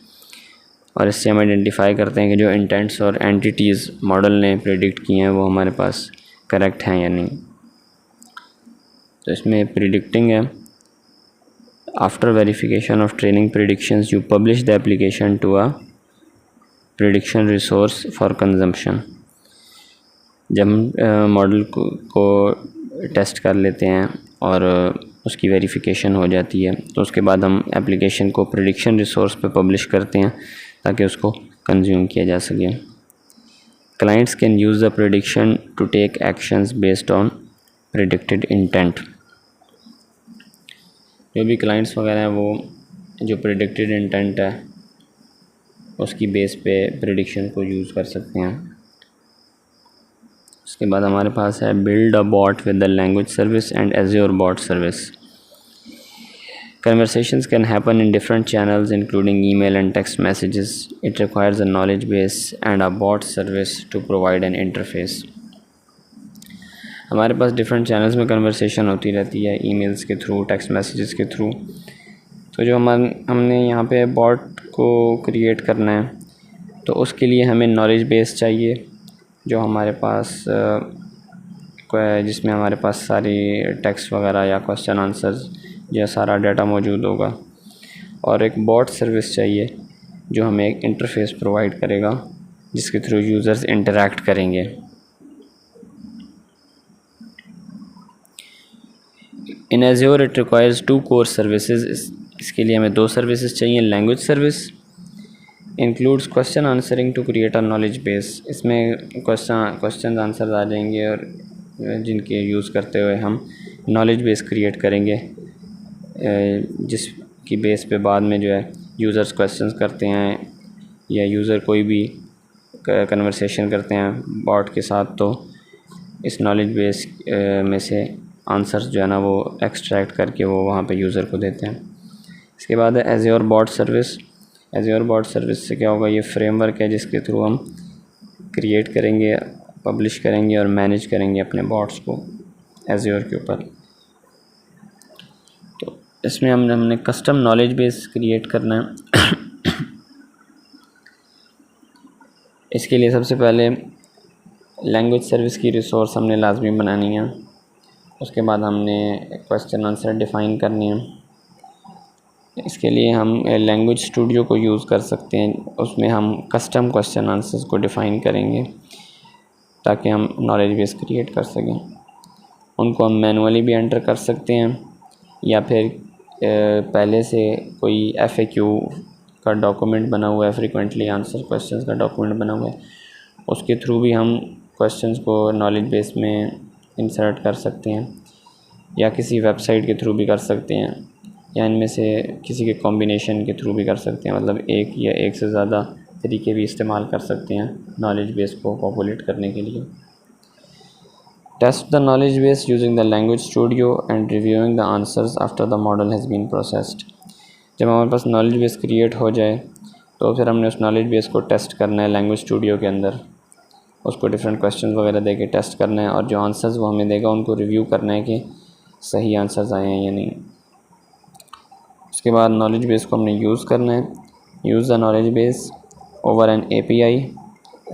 और इससे हम आइडेंटिफाई करते हैं कि जो इंटेंट्स और एंटिटीज़ मॉडल ने प्रेडिक्ट किए हैं वो हमारे पास करेक्ट हैं या नहीं। तो इसमें प्रिडिक्टिंग है, after verification of training predictions you publish the application to a prediction resource for consumption. जब हम मॉडल को टेस्ट कर लेते हैं और उसकी वेरिफिकेशन हो जाती है तो उसके बाद हम एप्लीकेशन को प्रिडिक्शन रिसोर्स पे पब्लिश करते हैं ताकि उसको कंज्यूम किया जा सके। Clients can use the prediction to take actions based on predicted intent. जो भी क्लाइंट्स वगैरह हैं वो जो प्रिडिक्टेड इंटेंट है उसकी बेस पे प्रिडिक्शन को यूज़ कर सकते हैं। उसके बाद हमारे पास है build a bot with the language service and Azure bot service. Conversations can happen in different channels including email and text messages. It requires a knowledge base and a bot service to provide an interface. हमारे पास different channels में conversation होती रहती है, emails के through, text messages के through. तो जो हमने यहाँ पे बॉट को क्रिएट करना है तो उसके लिए हमें नॉलेज बेस चाहिए जो हमारे पास जिसमें हमारे पास सारी टेक्स्ट वगैरह या क्वेश्चन आंसर्स या सारा डाटा मौजूद होगा, और एक बॉट सर्विस चाहिए जो हमें एक इंटरफेस प्रोवाइड करेगा जिसके थ्रू यूज़र्स इंटरैक्ट करेंगे। In Azure it requires 2 core services. इसके लिए हमें 2 सर्विसेज चाहिए। Language service includes question answering to create a knowledge base. इसमें क्वेश्चन आंसर आ जाएंगे और जिनके यूज़ करते हुए हम नॉलेज बेस क्रिएट करेंगे, जिसकी बेस पे बाद में जो है यूज़र्स क्वेश्चंस करते हैं या यूज़र कोई भी कन्वर्सेशन करते हैं बॉट के साथ, तो इस नॉलेज बेस में से आंसर्स जो है ना वो एक्सट्रैक्ट करके वो वहाँ पे यूज़र को देते हैं। इसके बाद है Azure bot service. Azure bot service से क्या होगा, ये फ्रेमवर्क है जिसके थ्रू हम क्रिएट करेंगे, पब्लिश करेंगे और मैनेज करेंगे अपने बॉट्स को एज्योर के ऊपर। तो इसमें हमने कस्टम नॉलेज बेस क्रिएट करना है। इसके लिए सबसे पहले लैंग्वेज सर्विस की रिसोर्स हमने लाजमी बनानी है। उसके बाद हमने क्वेश्चन आंसर डिफ़ाइन करनी है। इसके लिए हम लैंग्वेज स्टूडियो को यूज़ कर सकते हैं, उसमें हम कस्टम क्वेश्चन आंसर्स को डिफ़ाइन करेंगे ताकि हम नॉलेज बेस क्रिएट कर सकें। उनको हम मैनुअली भी एंटर कर सकते हैं या फिर पहले से कोई FAQ का डॉक्यूमेंट बना हुआ है, फ्रीक्वेंटली आंसर क्वेश्चंस का डॉक्यूमेंट बना हुआ है, उसके थ्रू भी हम क्वेश्चंस को नॉलेज बेस में इंसर्ट कर सकते हैं या किसी वेबसाइट के थ्रू भी कर सकते हैं या इनमें से किसी के कॉम्बिनेशन के थ्रू भी कर सकते हैं। मतलब एक या एक से ज़्यादा तरीके भी इस्तेमाल कर सकते हैं नॉलेज बेस को पॉपुलेट करने के लिए। Test the knowledge base using the language studio and reviewing the answers after the model has been processed. जब हमारे पास नॉलेज बेस क्रिएट हो जाए तो फिर हमने उस नॉलेज बेस को टेस्ट करना है लैंग्वेज स्टूडियो के अंदर, उसको डिफरेंट क्वेश्चन वगैरह दे के टेस्ट करना है और जो आंसर्स वो हमें देगा उनको रिव्यू करना है कि सही आंसर्स आए हैं या नहीं। उसके बाद नॉलेज बेस को हमने यूज़ करना है। Use the knowledge base over an API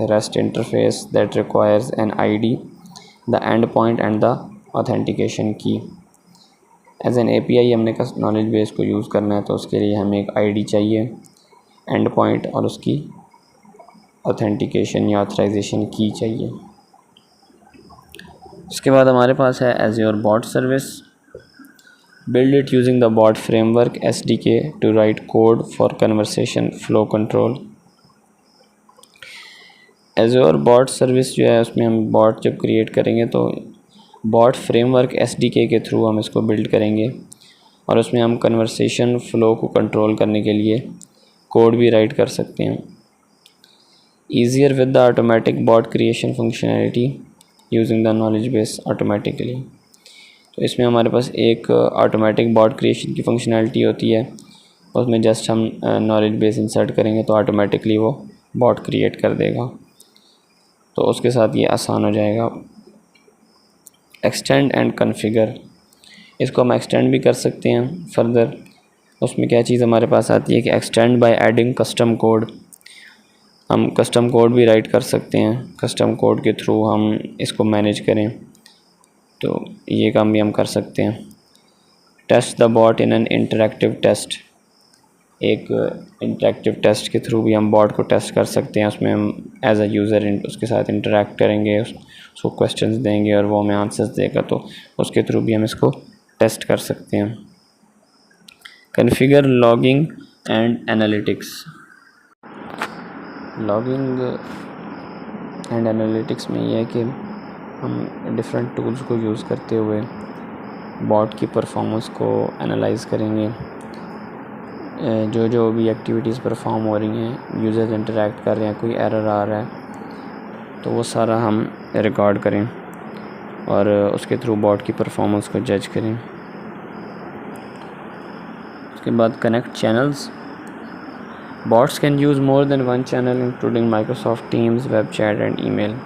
REST interface that requires an ID, the end point and the authentication key. As an API हमने नॉलेज बेस को यूज़ करना है तो उसके लिए हमें एक ID चाहिए, एंड पॉइंट और उसकी ऑथेंटिकेशन या ऑथराइजेशन की चाहिए। उसके बाद हमारे पास है Azure bot service. Build it using the bot framework SDK to write code for conversation flow control. Azure bot service जो है उसमें हम बॉट जब क्रिएट करेंगे तो बॉट फ्रेमवर्क SDK के थ्रू हम इसको बिल्ड करेंगे और उसमें हम कन्वर्सेशन फ़्लो को कंट्रोल करने के लिए कोड भी राइट कर सकते हैं। Easier with the automatic bot creation functionality using the knowledge base automatically. तो इसमें हमारे पास एक ऑटोमेटिक बॉट क्रिएशन की फंक्शनैलिटी होती है, उसमें जस्ट हम नॉलेज बेस इंसर्ट करेंगे तो ऑटोमेटिकली वो बॉट क्रिएट कर देगा। तो उसके साथ ये आसान हो जाएगा। एक्सटेंड एंड कन्फिगर, इसको हम एक्सटेंड भी कर सकते हैं फर्दर। उसमें क्या चीज़ हमारे पास आती है कि extend by adding custom code, हम कस्टम कोड भी राइट कर सकते हैं, कस्टम कोड के थ्रू हम इसको मैनेज करें, तो ये काम भी हम कर सकते हैं। Test the bot in an interactive test, एक इंटरेक्टिव टेस्ट के थ्रू भी हम बॉट को टेस्ट कर सकते हैं। उसमें हम एज अ यूज़र उसके साथ इंटरेक्ट करेंगे, उसको क्वेश्चंस देंगे और वो हमें आंसर्स देगा, तो उसके थ्रू भी हम इसको टेस्ट कर सकते हैं। Configure logging and analytics, logging and analytics में ये है कि हम डिफरेंट टूल्स को यूज़ करते हुए बॉट की परफॉर्मेंस को एनालाइज़ करेंगे। जो भी एक्टिविटीज़ परफॉर्म हो रही हैं, यूज़र्स इंटरेक्ट कर रहे हैं, कोई एरर आ रहा है, तो वो सारा हम रिकॉर्ड करें और उसके थ्रू बॉट की परफॉर्मेंस को जज करें। उसके बाद connect channels, bots can use more than one channel including Microsoft teams, web chat and email.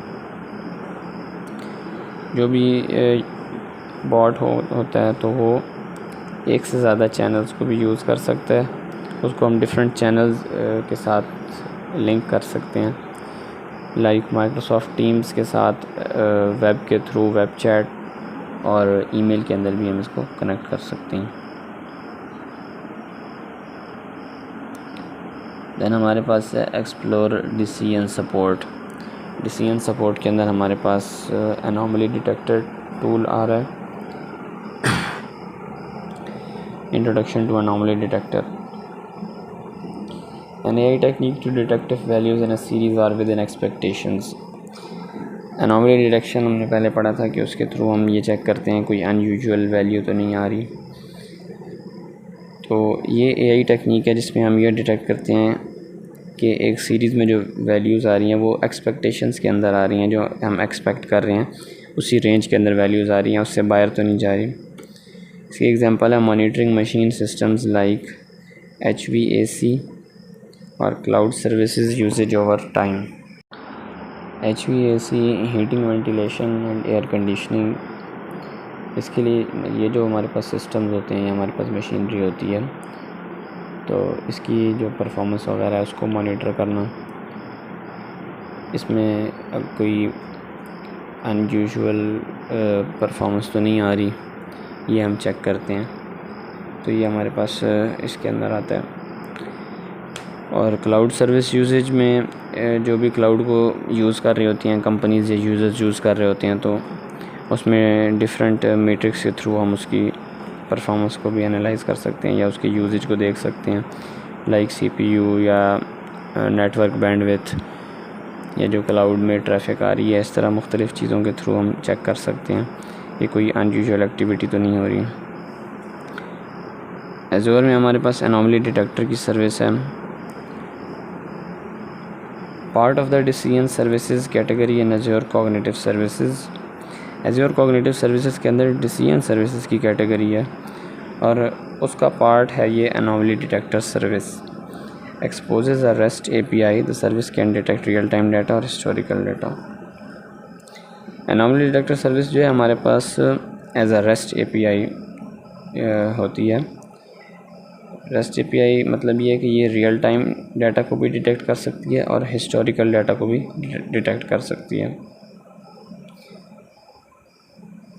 जो भी बॉट होता है तो वो एक से ज़्यादा चैनल्स को भी यूज़ कर सकता है, उसको हम डिफरेंट चैनल्स के साथ लिंक कर सकते हैं, लाइक माइक्रोसॉफ्ट टीम्स के साथ वेब के थ्रू, वेब चैट और ईमेल के अंदर भी हम इसको कनेक्ट कर सकते हैं। देन हमारे पास है explore decision support. Decision support के अंदर हमारे पास एनोमली डिटेक्टर टूल आ रहा है, introduction to anomaly detector, an AI technique to detect if values in a series are within expectations। Anomaly detection हमने पहले पढ़ा था कि उसके थ्रू हम ये चेक करते हैं कोई अनयूजुअल वैल्यू तो नहीं आ रही। तो ये AI टेक्निक है जिसमें हम ये डिटेक्ट करते हैं कि एक सीरीज़ में जो वैल्यूज़ आ रही हैं वो एक्सपेक्टेशंस के अंदर आ रही हैं, जो हम एक्सपेक्ट कर रहे हैं उसी रेंज के अंदर वैल्यूज़ आ रही हैं, उससे बाहर तो नहीं जा रही। इसकी एग्जांपल है monitoring machine systems like HVAC और cloud services usage over time. HVAC heating, ventilation and air conditioning, इसके लिए ये जो हमारे पास सिस्टम्स होते हैं, हमारे पास मशीनरी होती है, तो इसकी जो परफॉर्मेंस वगैरह है उसको मॉनिटर करना, इसमें अब कोई अनयूजुअल परफॉर्मेंस तो नहीं आ रही, ये हम चेक करते हैं, तो ये हमारे पास इसके अंदर आता है। और क्लाउड सर्विस यूसेज में जो भी क्लाउड को यूज़ कर रही होती हैं कंपनीज़ या यूज़र्स यूज़ कर रहे होते हैं, तो उसमें डिफरेंट मैट्रिक्स के थ्रू हम उसकी परफॉर्मेंस को भी एनालाइज़ कर सकते हैं या उसके यूसेज को देख सकते हैं, लाइक CPU या नेटवर्क बैंडविड्थ या जो क्लाउड में ट्रैफिक आ रही है, इस तरह मुख्तलिफ़ चीज़ों के थ्रू हम चेक कर सकते हैं कि कोई अनयूजुअल एक्टिविटी तो नहीं हो रही। एज़ोर में हमारे पास एनोमली डिटेक्टर की सर्विस है। Part of the decision services category in Azure cognitive services. Azure cognitive services के अंदर डिसीजन सर्विसेज की कैटेगरी है और उसका पार्ट है ये anomaly detector service. Exposes a rest API, the service can detect real time data और historical data. Anomaly detector service जो है हमारे पास एज अ रेस्ट API होती है। रेस्ट API मतलब ये है कि ये रियल टाइम डाटा को भी डिटेक्ट कर सकती है और हिस्टोरिकल डाटा को भी डिटेक्ट कर सकती है।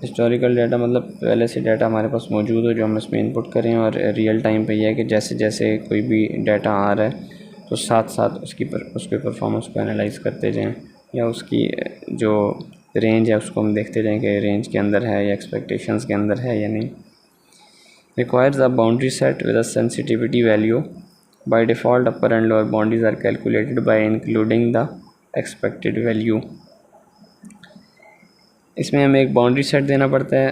हिस्टोरिकल डाटा मतलब पहले से डाटा हमारे पास मौजूद हो जो हम इसमें इनपुट करें, और रियल टाइम पे ये है कि जैसे जैसे कोई भी डाटा आ रहा है तो साथ साथ उसके परफॉर्मेंस को एनालाइज करते जाएं या उसकी जो रेंज है उसको हम देखते जाएं कि रेंज के अंदर है या एक्सपेक्टेशंस के अंदर है या नहीं। Requires a boundary set with a sensitivity value. By default, upper and lower boundaries are calculated by including the expected value. इसमें हमें एक बाउंड्री सेट देना पड़ता है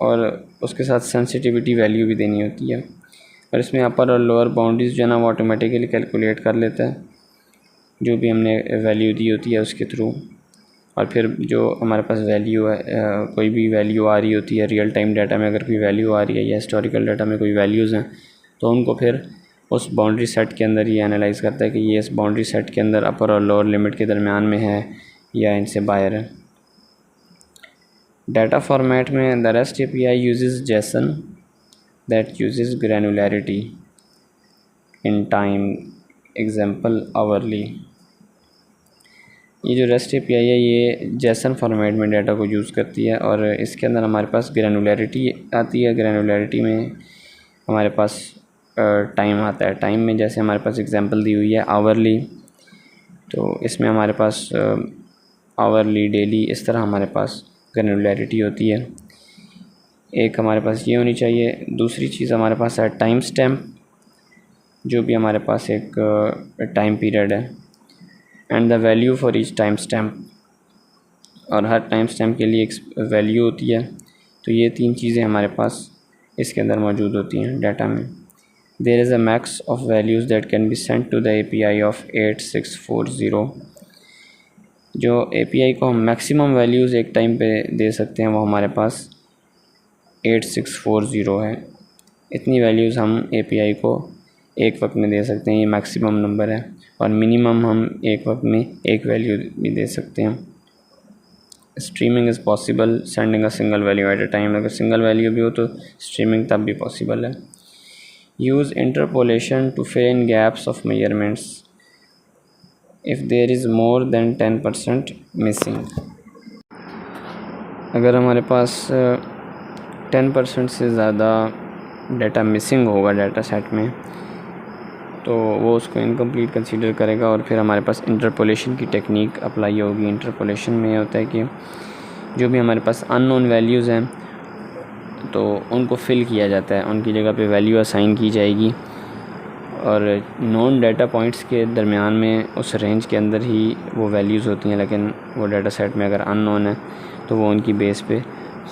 और उसके साथ सेंसिटिविटी वैल्यू भी देनी होती है, और इसमें अपर और लोअर बाउंड्रीज जो है ना वो ऑटोमेटिकली कैलकुलेट कर लेता है जो भी हमने वैल्यू दी होती है उसके थ्रू। और फिर जो हमारे पास वैल्यू है, कोई भी वैल्यू आ रही होती है रियल टाइम डाटा में, अगर कोई वैल्यू आ रही है या हिस्टोरिकल डाटा में कोई वैल्यूज़ हैं, तो उनको फिर उस बाउंड्री सेट के अंदर ये एनालाइज़ करता है कि ये इस बाउंड्री सेट के अंदर अपर और लोअर लिमिट के दरमियान में है या इनसे बाहर है। डाटा फॉर्मेट में the rest API uses JSON that uses granularity in time, example hourly. ये जो रेस्ट API है ये JSON फॉर्मेट में डाटा को यूज़ करती है और इसके अंदर हमारे पास ग्रैनुलैरिटी आती है। ग्रैनुलैरिटी में हमारे पास टाइम आता है। टाइम में जैसे हमारे पास एग्जांपल दी हुई है आवरली, तो इसमें हमारे पास आवरली, डेली, इस तरह हमारे पास ग्रैनुलैरिटी होती है। एक हमारे पास ये होनी चाहिए। दूसरी चीज़ हमारे पास है टाइम स्टैम्प, जो भी हमारे पास एक टाइम पीरियड है, and the value for each time stamp, और हर टाइम स्टैम्प के लिए एक वैल्यू होती है। तो ये तीन चीज़ें हमारे पास इसके अंदर मौजूद होती हैं डाटा में। There is a max of values that can be sent to the API of 8640। जो API को हम मैक्सिमम वैल्यूज़ एक टाइम पे दे सकते हैं वो हमारे पास 8640 है। इतनी वैल्यूज़ हम API को एक वक्त में दे सकते हैं, ये मैक्सिमम नंबर है। और मिनिमम हम एक वक्त में एक वैल्यू भी दे सकते हैं। Streaming is possible sending a single value at a time. अगर सिंगल वैल्यू भी हो तो स्ट्रीमिंग तब भी पॉसिबल है। Use interpolation to fill in gaps of measurements if there is more than 10% missing. अगर हमारे पास 10% से ज़्यादा डाटा मिसिंग होगा डाटा सेट में, तो वो उसको इनकम्प्लीट कंसीडर करेगा और फिर हमारे पास इंटरपोलेशन की टेक्निक अप्लाई होगी। इंटरपोलेशन में ये होता है कि जो भी हमारे पास अननोन वैल्यूज़ हैं तो उनको फिल किया जाता है, उनकी जगह पे वैल्यू असाइन की जाएगी और नॉन डाटा पॉइंट्स के दरमियान में उस रेंज के अंदर ही वो वैल्यूज़ होती हैं। लेकिन वो डाटा सेट में अगर अननोन है तो वो उनकी बेस पे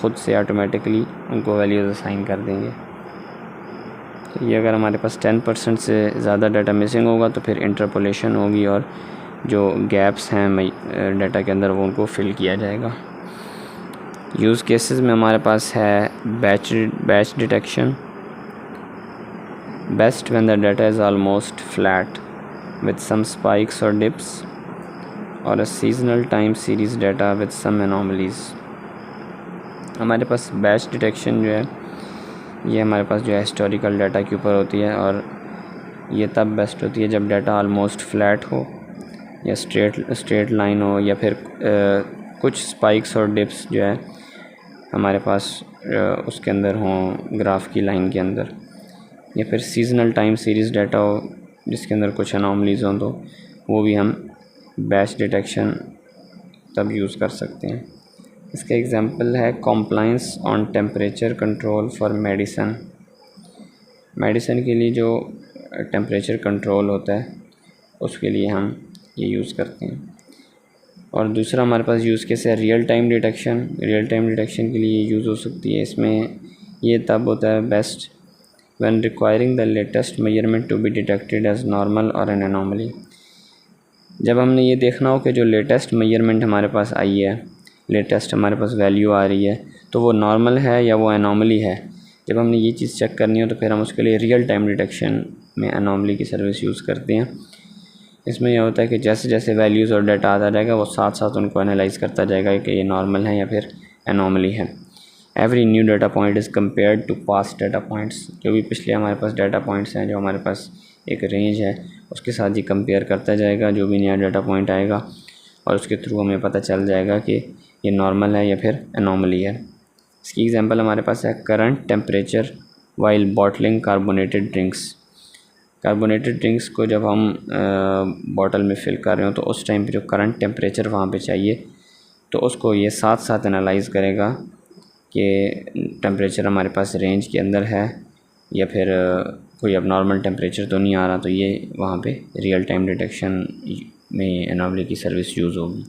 ख़ुद से ऑटोमेटिकली उनको वैल्यूज़ असाइन कर देंगे। तो ये अगर हमारे पास 10% से ज़्यादा डाटा मिसिंग होगा तो फिर इंटरपोलेशन होगी और जो गैप्स हैं डाटा के अंदर वो उनको फिल किया जाएगा। यूज़ केसेस में हमारे पास है batch detection, best when the data is almost flat with some spikes और डिप्स, और a seasonal time series data with some anomalies. हमारे पास बैच डिटेक्शन जो है ये हमारे पास जो है हिस्टोरिकल डाटा के ऊपर होती है और ये तब बेस्ट होती है जब डाटा ऑलमोस्ट फ्लैट हो या स्ट्रेट लाइन हो, या फिर कुछ स्पाइक्स और डिप्स जो है हमारे पास उसके अंदर हों ग्राफ की लाइन के अंदर, या फिर सीजनल टाइम सीरीज़ डाटा हो जिसके अंदर कुछ एनोमलीज़ हों, तो वो भी हम बैच डिटेक्शन तब यूज़ कर सकते हैं। इसका एग्जांपल है compliance on temperature control for medicine. Medicine के लिए जो टेम्परेचर कंट्रोल होता है उसके लिए हम ये यूज़ करते हैं। और दूसरा हमारे पास यूज़ केस है real time detection. Real time detection के लिए यूज़ हो सकती है। इसमें ये तब होता है best when requiring the latest measurement to be detected as normal और एन एनोमली। जब हमने ये देखना हो कि जो लेटेस्ट मेजरमेंट हमारे पास आई है, लेटेस्ट हमारे पास वैल्यू आ रही है, तो वो नॉर्मल है या वो एनोमली है। जब हमने ये चीज़ चेक करनी हो तो फिर हम उसके लिए रियल टाइम डिटेक्शन में एनोमली की सर्विस यूज़ करते हैं। इसमें यह होता है कि जैसे जैसे वैल्यूज़ और डाटा आता जाएगा वो साथ साथ उनको एनालाइज करता जाएगा कि ये नॉर्मल है या फिर एनोमली है। Every new data point is compared to past data points. जो भी पिछले हमारे पास डाटा पॉइंट्स हैं, जो हमारे पास एक रेंज है, उसके साथ ही कंपेयर करता जाएगा जो भी नया डाटा पॉइंट आएगा, और उसके थ्रू हमें पता चल जाएगा कि ये नॉर्मल है या फिर एनोमली है। इसकी एग्जांपल हमारे पास है current temperature while bottling carbonated drinks. Carbonated drinks को जब हम बॉटल में फ़िल कर रहे हो तो उस टाइम पे जो करंट टेम्परेचर वहाँ पे चाहिए, तो उसको ये साथ साथ एनालाइज़ करेगा कि टेम्परेचर हमारे पास रेंज के अंदर है या फिर कोई अब नॉर्मल टेम्परेचर तो नहीं आ रहा। तो ये वहाँ पे रियल टाइम डिटेक्शन में एनोमली की सर्विस यूज़ होगी।